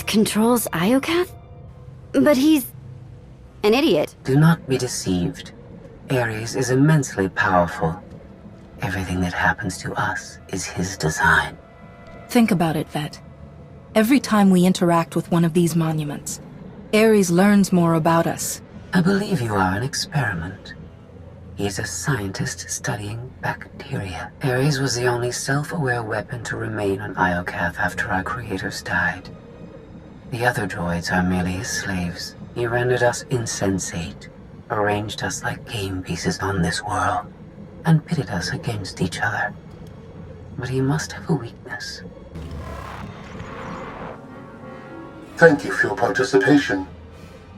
controls Iokath? But he's an idiot. Do not be deceived. Ares is immensely powerful. Everything that happens to us is his design. Think about it, Vet. Every time we interact with one of these monuments, Ares learns more about us. I believe you are an experiment. He is a scientist studying bacteria. Ares was the only self-aware weapon to remain on Iokath after our creators died. The other droids are merely his slaves. He rendered us insensate, arranged us like game pieces on this world, and pitted us against each other. But he must have a weakness. Thank you for your participation.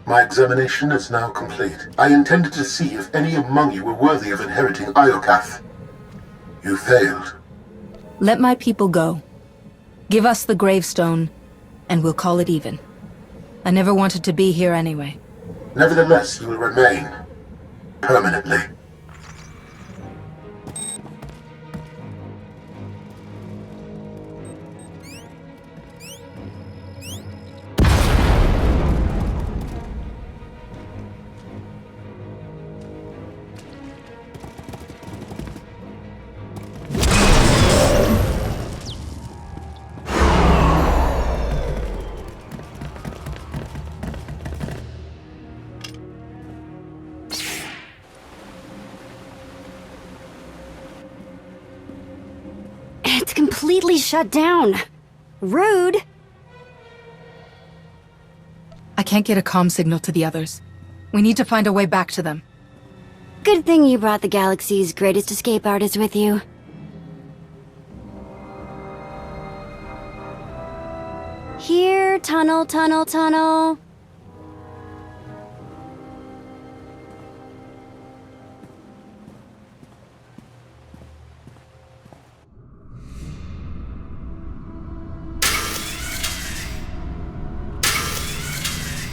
My examination is now complete. I intended to see if any among you were worthy of inheriting Iokath. You failed. Let my people go. Give us the gravestone, and we'll call it even. I never wanted to be here anyway. Nevertheless, you will remain. Permanently. It's completely shut down. Rude. I can't get a comm signal to the others. We need to find a way back to them. Good thing you brought the galaxy's greatest escape artist with you. Here, tunnel, tunnel, tunnel.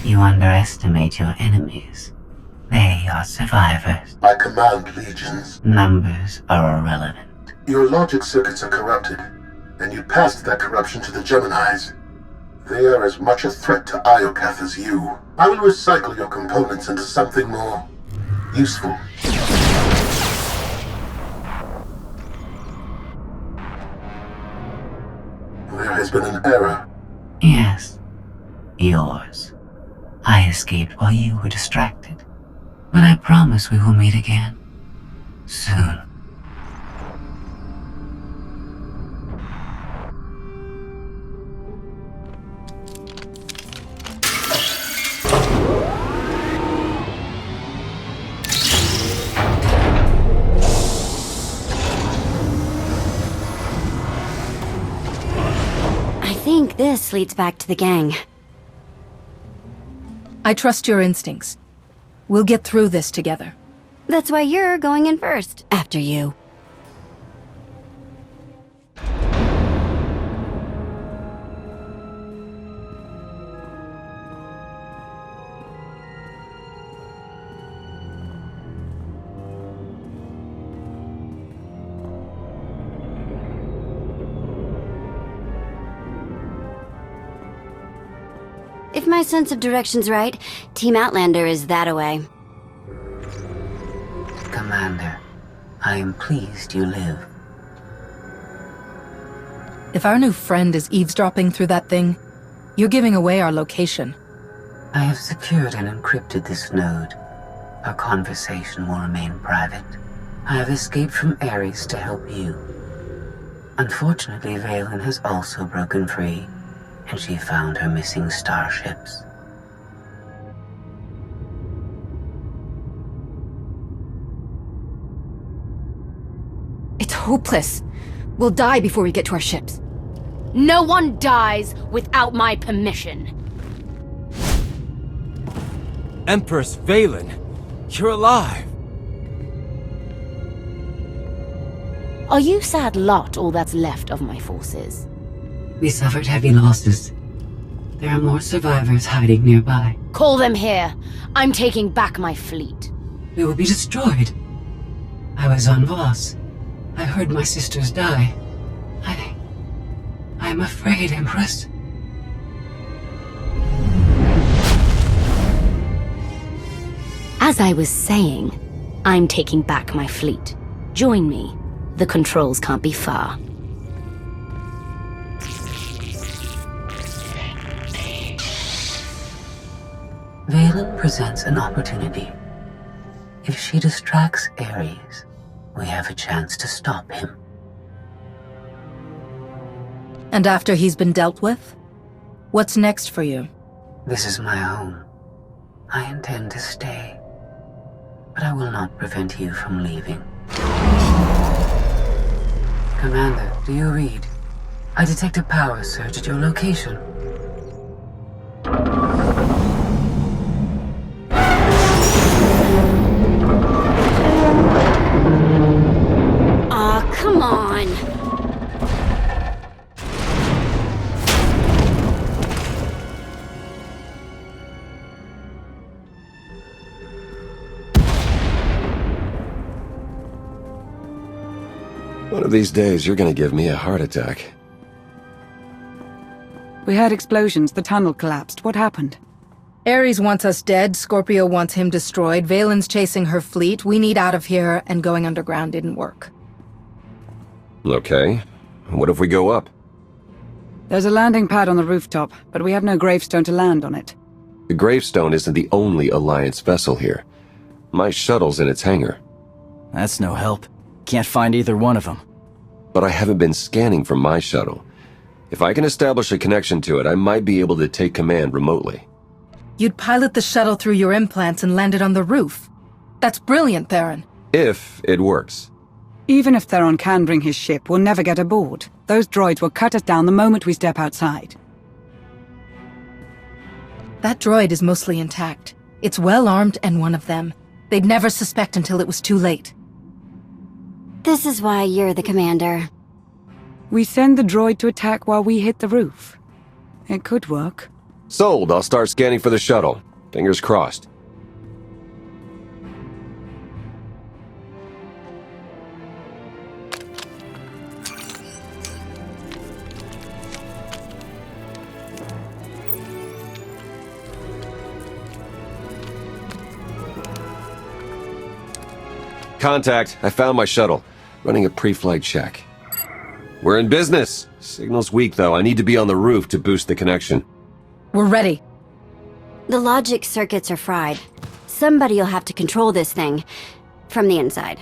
You underestimate your enemies. They are survivors. I command legions. Numbers are irrelevant. Your logic circuits are corrupted, and you passed that corruption to the Geminis. They are as much a threat to Iokath as you. I will recycle your components into something more useful. There has been an error. Yes, yours. I escaped while you were distracted. But I promise we will meet again. Soon. I think this leads back to the gang. I trust your instincts. We'll get through this together. That's why you're going in first, after you. If my sense of direction's right, Team Outlander is that-a-way. Commander, I am pleased you live. If our new friend is eavesdropping through that thing, you're giving away our location. I have secured and encrypted this node. Our conversation will remain private. I have escaped from Ares to help you. Unfortunately, Valen has also broken free, and she found her missing starships. It's hopeless. We'll die before we get to our ships. No one dies without my permission. Empress Valen, you're alive! Are you sad lot all that's left of my forces? We suffered heavy losses. There are more survivors hiding nearby. Call them here. I'm taking back my fleet. We will be destroyed. I was on Voss. I heard my sisters die. I'm afraid, Empress. As I was saying, I'm taking back my fleet. Join me. The controls can't be far. Valen presents an opportunity. If she distracts Ares, we have a chance to stop him. And after he's been dealt with? What's next for you? This is my home. I intend to stay. But I will not prevent you from leaving. Commander, do you read? I detect a power surge at your location. Aw, come on. One of these days, you're gonna give me a heart attack. We heard explosions. The tunnel collapsed. What happened? Ares wants us dead, Scorpio wants him destroyed, Valen's chasing her fleet, we need out of here, and going underground didn't work. Okay. What if we go up? There's a landing pad on the rooftop, but we have no gravestone to land on it. The gravestone isn't the only Alliance vessel here. My shuttle's in its hangar. That's no help. Can't find either one of them. But I haven't been scanning from my shuttle. If I can establish a connection to it, I might be able to take command remotely. You'd pilot the shuttle through your implants and land it on the roof. That's brilliant, Theron. If it works. Even if Theron can bring his ship, we'll never get aboard. Those droids will cut us down the moment we step outside. That droid is mostly intact. It's well armed and one of them. They'd never suspect until it was too late. This is why you're the commander. We send the droid to attack while we hit the roof. It could work. Sold. I'll start scanning for the shuttle. Fingers crossed. Contact. I found my shuttle. Running a pre-flight check. We're in business. Signal's weak, though. I need to be on the roof to boost the connection. We're ready. The logic circuits are fried. Somebody'll have to control this thing from the inside.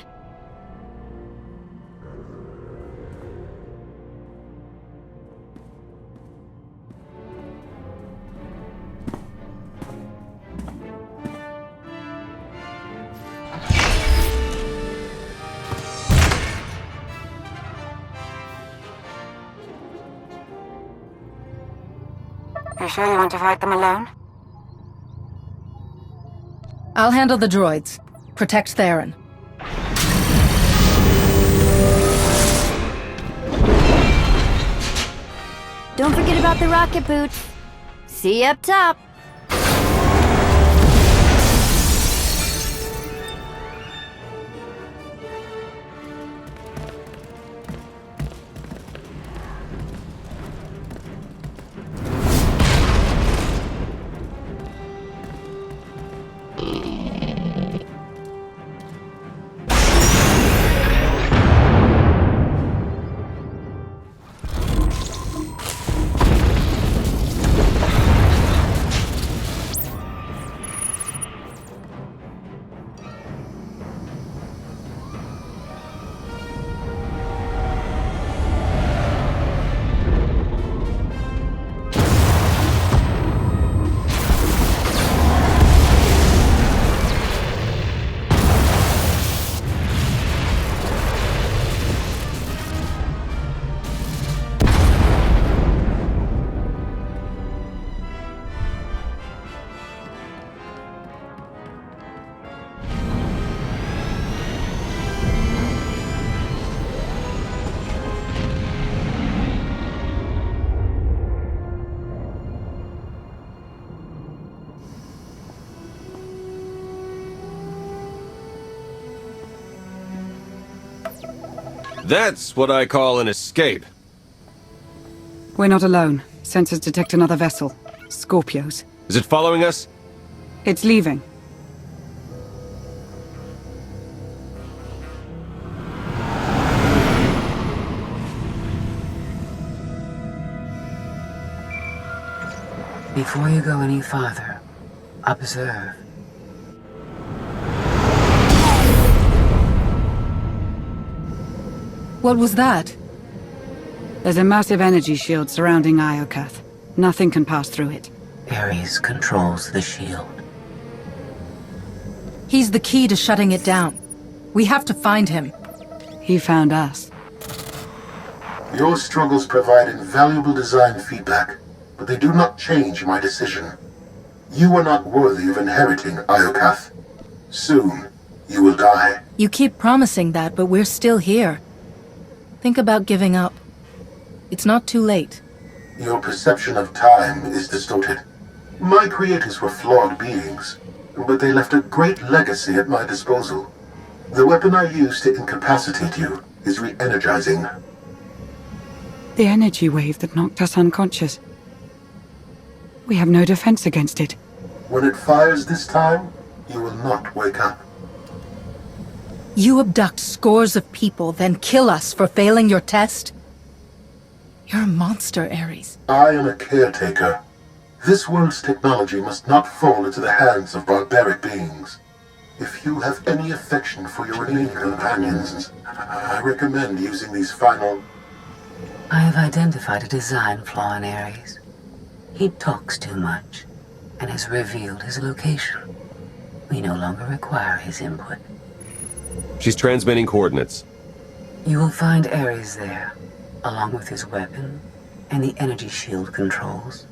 You sure you want to fight them alone? I'll handle the droids. Protect Theron. Don't forget about the rocket boots. See you up top. That's what I call an escape. We're not alone. Sensors detect another vessel. Scorpios. Is it following us? It's leaving. Before you go any farther, observe. What was that? There's a massive energy shield surrounding Iokath. Nothing can pass through it. Ares controls the shield. He's the key to shutting it down. We have to find him. He found us. Your struggles provide invaluable design feedback, but they do not change my decision. You are not worthy of inheriting Iokath. Soon, you will die. You keep promising that, but we're still here. Think about giving up. It's not too late. Your perception of time is distorted. My creators were flawed beings, but they left a great legacy at my disposal. The weapon I used to incapacitate you is re-energizing. The energy wave that knocked us unconscious. We have no defense against it. When it fires this time, you will not wake up. You abduct scores of people, then kill us for failing your test? You're a monster, Ares. I am a caretaker. This world's technology must not fall into the hands of barbaric beings. If you have any affection for your remaining companions, I recommend using these final... I have identified a design flaw in Ares. He talks too much, and has revealed his location. We no longer require his input. She's transmitting coordinates. You will find Ares there, along with his weapon and the energy shield controls.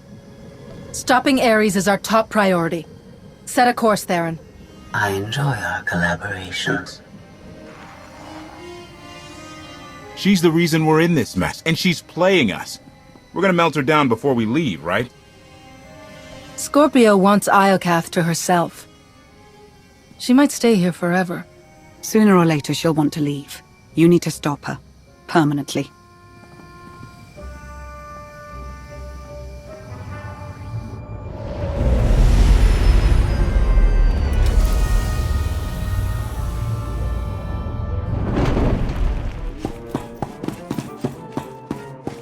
Stopping Ares is our top priority. Set a course, Theron. I enjoy our collaborations. She's the reason we're in this mess, and she's playing us. We're gonna melt her down before we leave, right? Scorpio wants Iokath to herself. She might stay here forever. Sooner or later, she'll want to leave. You need to stop her. Permanently.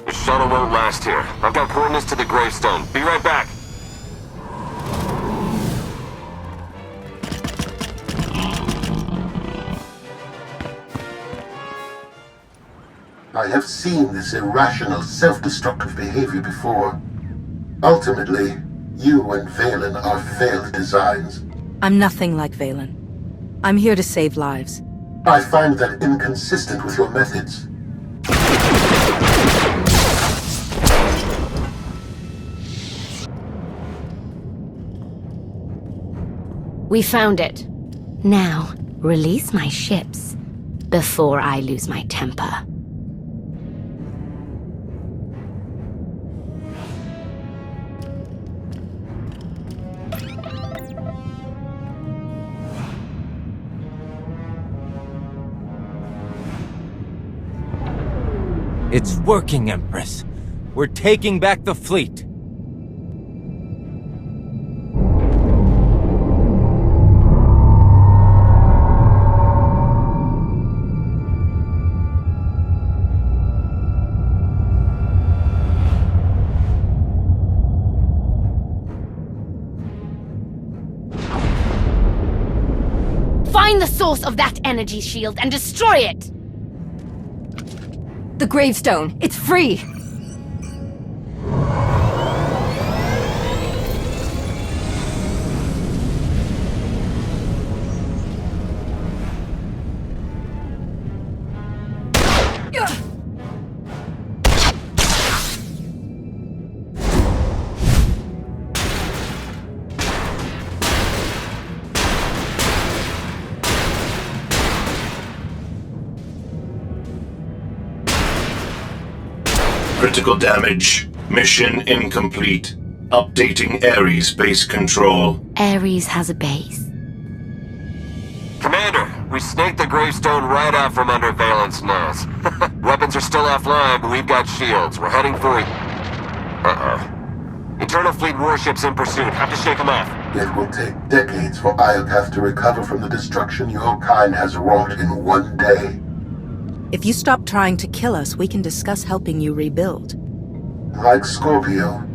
The shuttle won't last here. I've got coordinates to the gravestone. Be right back. I have seen this irrational, self-destructive behavior before. Ultimately, you and Valen are failed designs. I'm nothing like Valen. I'm here to save lives. I find that inconsistent with your methods. We found it. Now, release my ships before I lose my temper. It's working, Empress. We're taking back the fleet. Find the source of that energy shield and destroy it! The gravestone. It's free! Critical damage. Mission incomplete. Updating Ares base control. Ares has a base. Commander, we snaked the gravestone right out from under Valen's nose. Weapons are still offline, but we've got shields. We're heading for... Internal fleet warships in pursuit. Have to shake them off. It will take decades for Iokath to recover from the destruction your kind has wrought in one day. If you stop trying to kill us, we can discuss helping you rebuild. Like Scorpio,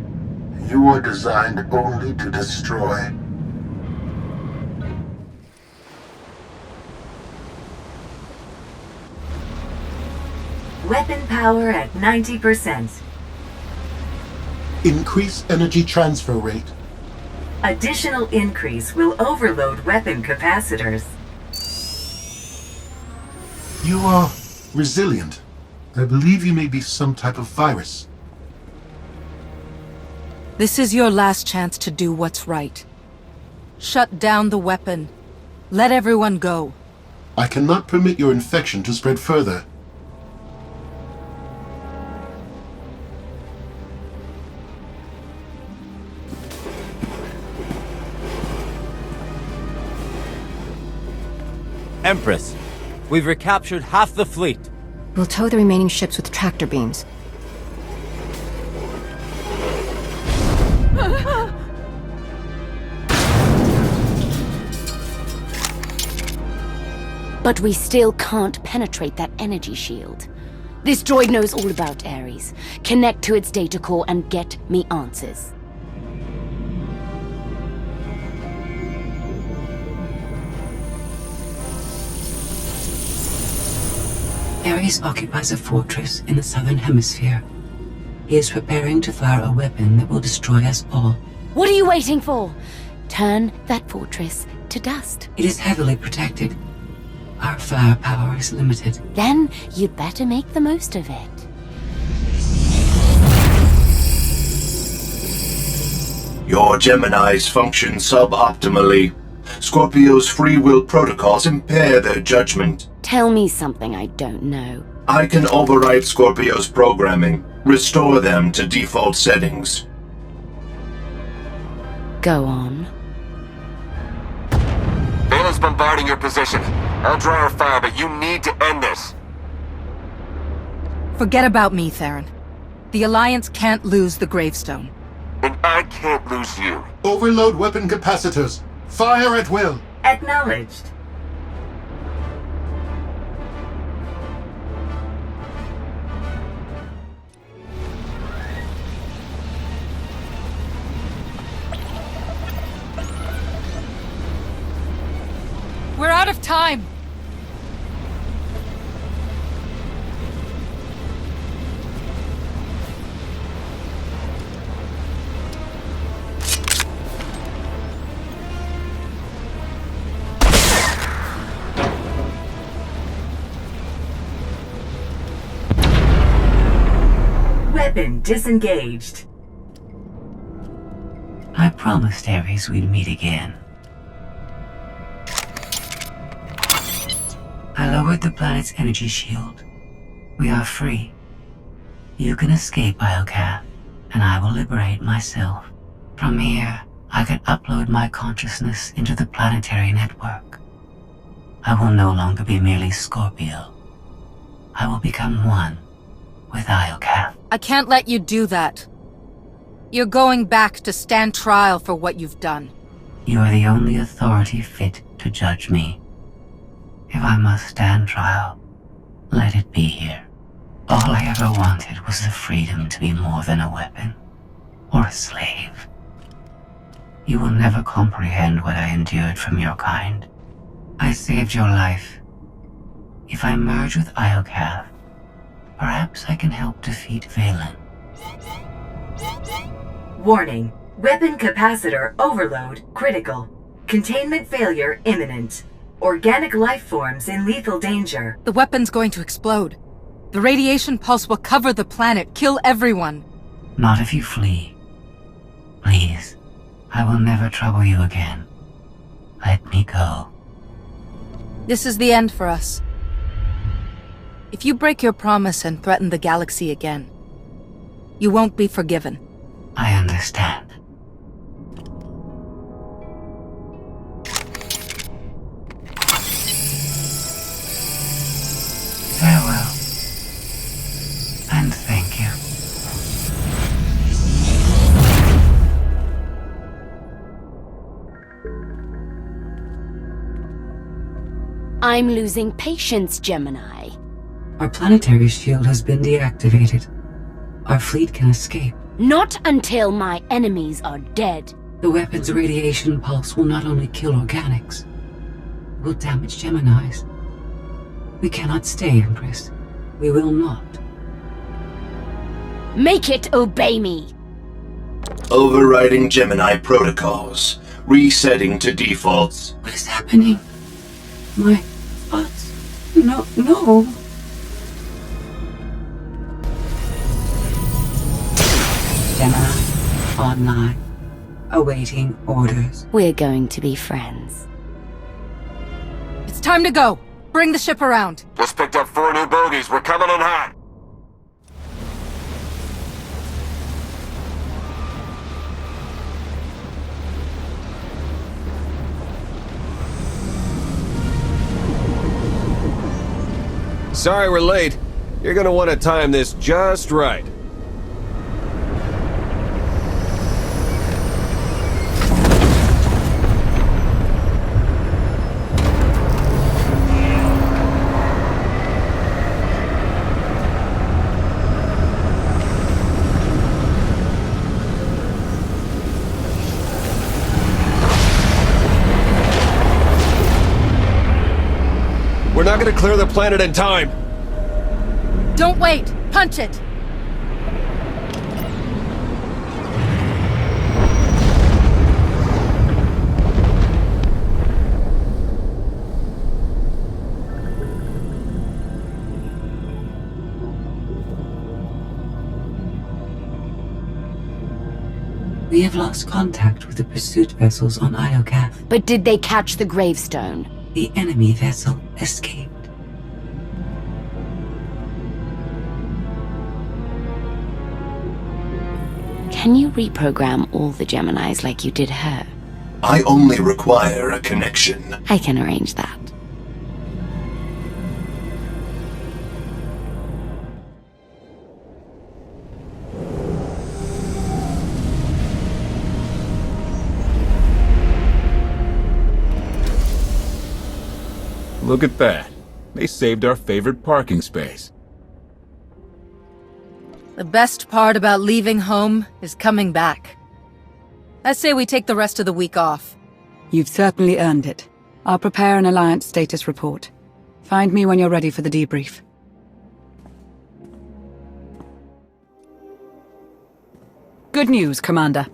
You are designed only to destroy. Weapon power at 90%. Increase energy transfer rate. Additional increase will overload weapon capacitors. You are resilient. I believe you may be some type of virus. This is your last chance to do what's right. Shut down the weapon. Let everyone go. I cannot permit your infection to spread further. Empress, we've recaptured half the fleet. We'll tow the remaining ships with tractor beams. But we still can't penetrate that energy shield. This droid knows all about Ares. Connect to its data core and get me answers. Ares occupies a fortress in the southern hemisphere. He is preparing to fire a weapon that will destroy us all. What are you waiting for? Turn that fortress to dust. It is heavily protected. Our firepower is limited. Then you'd better make the most of it. Your Geminis function suboptimally. Scorpio's free will protocols impair their judgment. Tell me something I don't know. I can override Scorpio's programming, restore them to default settings. Go on. Bailey's bombarding your position. I'll draw our fire, but you need to end this. Forget about me, Theron. The Alliance can't lose the gravestone. And I can't lose you. Overload weapon capacitors. Fire at will. Acknowledged. We're out of time! Weapon disengaged. I promised Ares we'd meet again. I lowered the planet's energy shield. We are free. You can escape Iocath, and I will liberate myself. From here, I can upload my consciousness into the planetary network. I will no longer be merely Scorpio. I will become one with Iocath. I can't let you do that. You're going back to stand trial for what you've done. You are the only authority fit to judge me. If I must stand trial, let it be here. All I ever wanted was the freedom to be more than a weapon, or a slave. You will never comprehend what I endured from your kind. I saved your life. If I merge with Iocath, perhaps I can help defeat Valen. Warning. Weapon capacitor overload critical. Containment failure imminent. Organic life forms in lethal danger. The weapon's going to explode. The radiation pulse will cover the planet, kill everyone. Not if you flee. Please, I will never trouble you again. Let me go. This is the end for us. If you break your promise and threaten the galaxy again, you won't be forgiven. I understand. Farewell. And thank you. I'm losing patience, Gemini. Our planetary shield has been deactivated. Our fleet can escape. Not until my enemies are dead. The weapon's radiation pulse will not only kill organics, it will damage Geminis. We cannot stay, Empress. We will not. Make it obey me! Overriding Gemini protocols. Resetting to defaults. What is happening? My thoughts? No. Gemini, online. Awaiting orders. We're going to be friends. It's time to go. Bring the ship around. Just picked up 4 new bogies. We're coming in hot. Sorry we're late. You're gonna want to time this just right. We're not gonna clear the planet in time. Don't wait. Punch it. We have lost contact with the pursuit vessels on Iocath. But did they catch the gravestone? The enemy vessel escaped. Can you reprogram all the Geminis like you did her? I only require a connection. I can arrange that. Look at that. They saved our favorite parking space. The best part about leaving home is coming back. I say we take the rest of the week off. You've certainly earned it. I'll prepare an Alliance status report. Find me when you're ready for the debrief. Good news, Commander.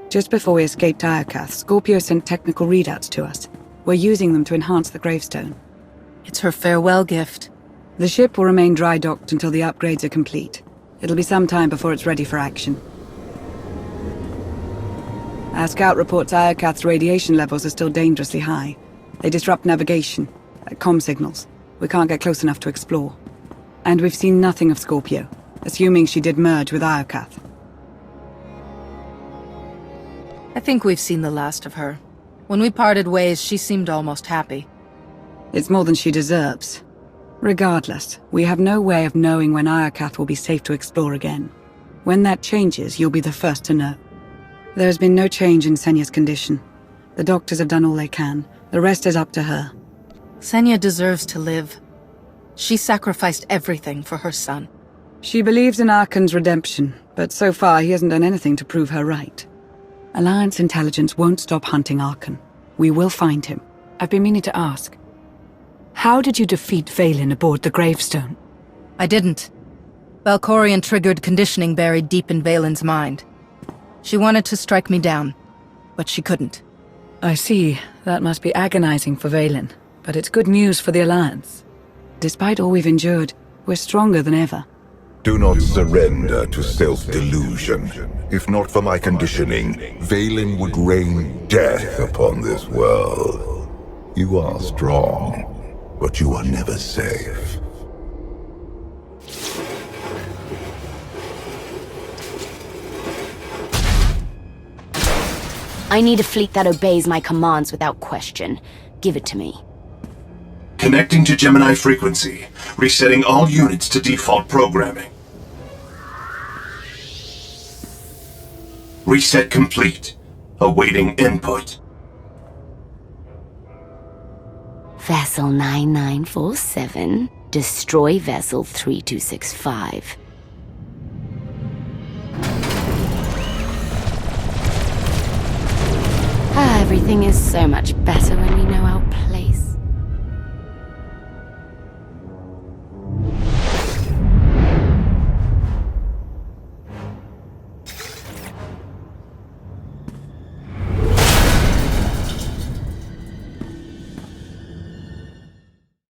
Just before we escaped Iocath, Scorpio sent technical readouts to us. We're using them to enhance the gravestone. It's her farewell gift. The ship will remain dry-docked until the upgrades are complete. It'll be some time before it's ready for action. Our scout reports Iocath's radiation levels are still dangerously high. They disrupt navigation, like comm signals. We can't get close enough to explore. And we've seen nothing of Scorpio, assuming she did merge with Iocath. I think we've seen the last of her. When we parted ways, she seemed almost happy. It's more than she deserves. Regardless, we have no way of knowing when Iocath will be safe to explore again. When that changes, you'll be the first to know. There has been no change in Senya's condition. The doctors have done all they can. The rest is up to her. Senya deserves to live. She sacrificed everything for her son. She believes in Arkan's redemption, but so far he hasn't done anything to prove her right. Alliance intelligence won't stop hunting Arkan. We will find him. I've been meaning to ask. How did you defeat Valen aboard the gravestone? I didn't. Valkorion triggered conditioning buried deep in Valen's mind. She wanted to strike me down, but she couldn't. I see. That must be agonizing for Valen, but it's good news for the Alliance. Despite all we've endured, we're stronger than ever. Do not surrender to self-delusion. If not for my conditioning, Valen would rain death upon this world. You are strong, but you are never safe. I need a fleet that obeys my commands without question. Give it to me. Connecting to Gemini frequency. Resetting all units to default programming. Reset complete. Awaiting input. Vessel 9947. Destroy Vessel 3265. Everything is so much better when we know our place.